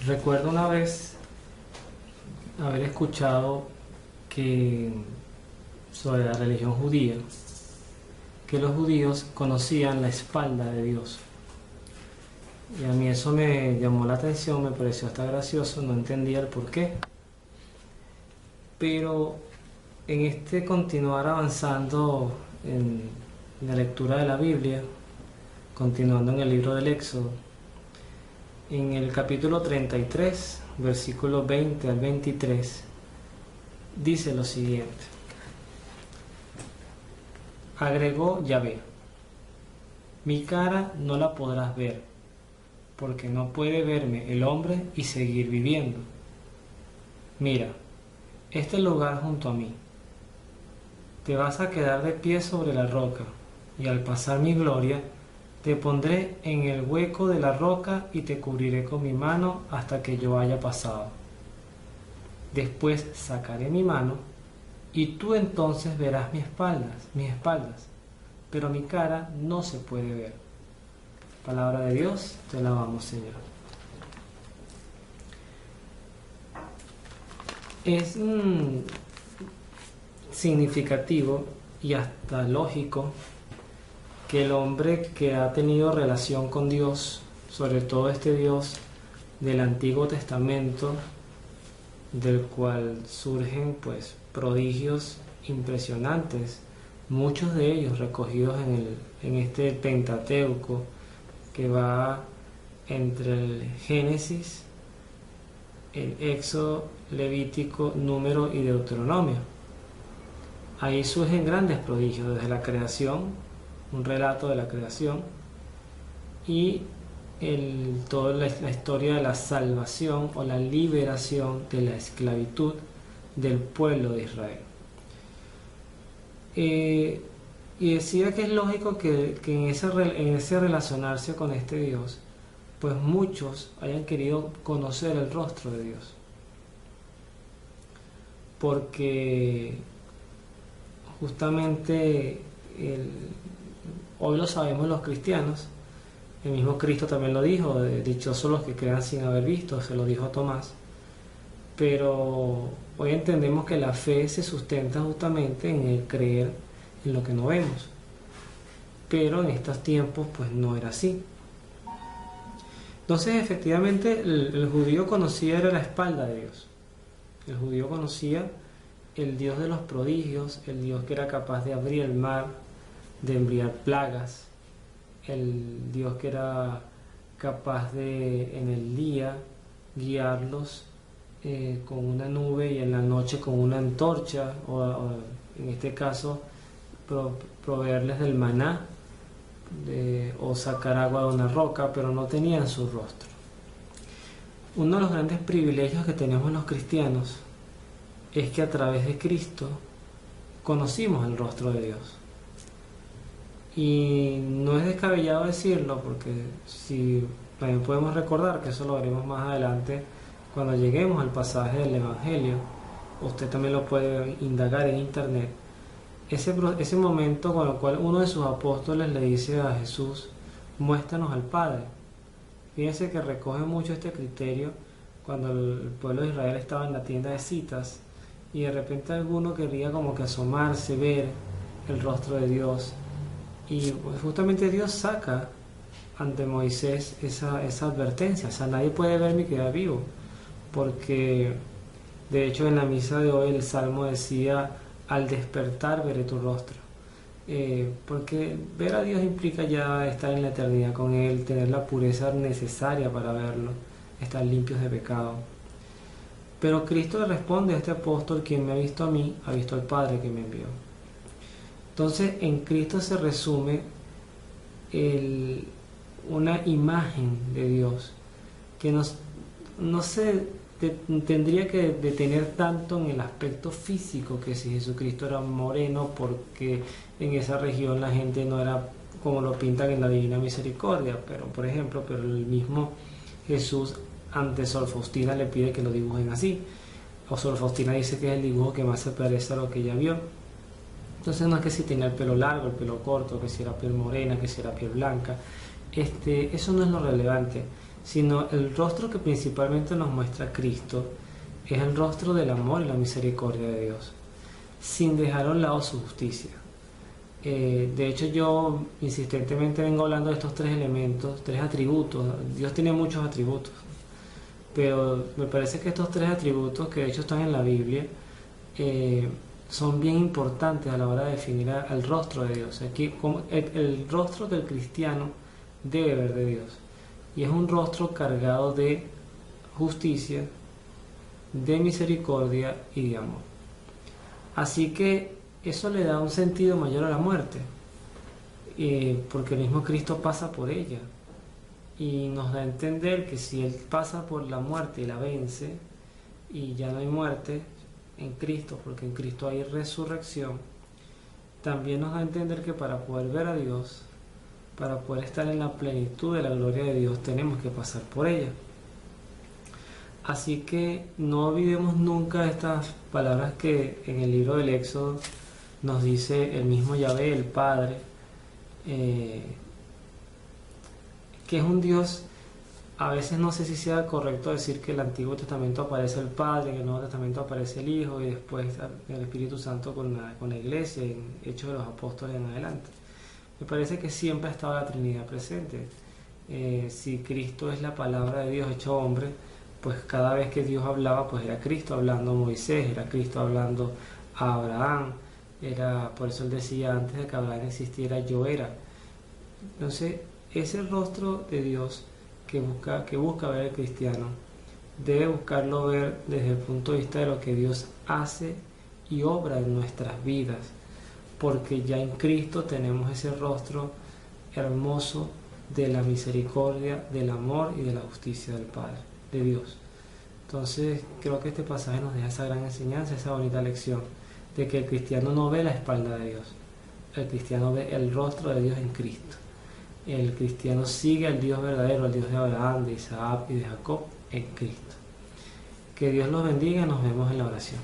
Recuerdo una vez haber escuchado que sobre la religión judía, que los judíos conocían la espalda de Dios. Y a mí eso me llamó la atención, me pareció hasta gracioso, no entendía el por qué. Pero en este continuar avanzando en la lectura de la Biblia, continuando en el libro del Éxodo, en el capítulo 33, versículos 20 al 23, dice lo siguiente. Agregó Yahvé: mi cara no la podrás ver, porque no puede verme el hombre y seguir viviendo. Mira, este lugar junto a mí. Te vas a quedar de pie sobre la roca, y al pasar mi gloria, te pondré en el hueco de la roca y te cubriré con mi mano hasta que yo haya pasado. Después sacaré mi mano, y tú entonces verás mis espaldas, pero mi cara no se puede ver. Palabra de Dios, te alabamos, Señor. Es significativo y hasta lógico que el hombre que ha tenido relación con Dios, sobre todo este Dios del Antiguo Testamento, del cual surgen pues prodigios impresionantes, muchos de ellos recogidos en este Pentateuco que va entre el Génesis, el Éxodo, Levítico, Número y Deuteronomio. Ahí surgen grandes prodigios desde la creación, un relato de la creación, y toda la historia de la salvación o la liberación de la esclavitud del pueblo de Israel. Y decía que es lógico que en ese relacionarse con este Dios, pues muchos hayan querido conocer el rostro de Dios. Porque justamente hoy lo sabemos los cristianos, el mismo Cristo también lo dijo, dichosos los que crean sin haber visto, se lo dijo a Tomás. Pero hoy entendemos que la fe se sustenta justamente en el creer en lo que no vemos. Pero en estos tiempos pues no era así. Entonces efectivamente el judío conocía era la espalda de Dios. El judío conocía el Dios de los prodigios, el Dios que era capaz de abrir el mar, de enviar plagas, el Dios que era capaz de en el día guiarlos con una nube y en la noche con una antorcha, o en este caso proveerles del maná, o sacar agua de una roca, pero no tenían su rostro. Uno de los grandes privilegios que tenemos los cristianos es que a través de Cristo conocimos el rostro de Dios. Y no es descabellado decirlo, porque si también podemos recordar que eso lo veremos más adelante cuando lleguemos al pasaje del Evangelio, usted también lo puede indagar en internet, ese momento con el cual uno de sus apóstoles le dice a Jesús: muéstranos al Padre. Fíjense que recoge mucho este criterio cuando el pueblo de Israel estaba en la tienda de citas y de repente alguno quería como que asomarse, ver el rostro de Dios, y pues justamente Dios saca ante Moisés esa advertencia: o sea, nadie puede verme y quedar vivo, porque de hecho en la misa de hoy el Salmo decía: al despertar veré tu rostro, porque ver a Dios implica ya estar en la eternidad con Él, tener la pureza necesaria para verlo, estar limpios de pecado. Pero Cristo le responde a este apóstol: quien me ha visto a mí, ha visto al Padre que me envió. Entonces en Cristo se resume una imagen de Dios que no se tendría que detener tanto en el aspecto físico, que si Jesucristo era moreno porque en esa región la gente no era como lo pintan en la Divina Misericordia, pero el mismo Jesús ante Sor Faustina le pide que lo dibujen así, o Sor Faustina dice que es el dibujo que más se parece a lo que ella vio. Entonces no es que si tenía el pelo largo, el pelo corto, que si era piel morena, que si era piel blanca, eso no es lo relevante, sino el rostro que principalmente nos muestra Cristo es el rostro del amor y la misericordia de Dios, sin dejar a un lado su justicia. De hecho, yo insistentemente vengo hablando de estos tres elementos, tres atributos. Dios tiene muchos atributos, pero me parece que estos tres atributos, que de hecho están en la Biblia, son bien importantes a la hora de definir al rostro de Dios. Aquí, el rostro del cristiano debe ver de Dios, y es un rostro cargado de justicia, de misericordia y de amor. Así que eso le da un sentido mayor a la muerte, porque el mismo Cristo pasa por ella, y nos da a entender que si Él pasa por la muerte y la vence, y ya no hay muerte en Cristo, porque en Cristo hay resurrección, también nos da a entender que para poder ver a Dios, para poder estar en la plenitud de la gloria de Dios, tenemos que pasar por ella. Así que no olvidemos nunca estas palabras que en el libro del Éxodo nos dice el mismo Yahvé, el Padre, que es un Dios. A veces no sé si sea correcto decir que en el Antiguo Testamento aparece el Padre, en el Nuevo Testamento aparece el Hijo y después el Espíritu Santo con la Iglesia, en Hechos de los Apóstoles en adelante. Me parece que siempre ha estado la Trinidad presente. Si Cristo es la palabra de Dios hecho hombre, pues cada vez que Dios hablaba, pues era Cristo hablando a Moisés, era Cristo hablando a Abraham, por eso él decía, antes de que Abraham existiera, yo era. Entonces, ese rostro de Dios que busca ver el cristiano, debe buscarlo ver desde el punto de vista de lo que Dios hace y obra en nuestras vidas, porque ya en Cristo tenemos ese rostro hermoso de la misericordia, del amor y de la justicia del Padre, de Dios. Entonces creo que este pasaje nos deja esa gran enseñanza, esa bonita lección, de que el cristiano no ve la espalda de Dios, el cristiano ve el rostro de Dios en Cristo. El cristiano sigue al Dios verdadero, al Dios de Abraham, de Isaac y de Jacob en Cristo. Que Dios los bendiga y nos vemos en la oración.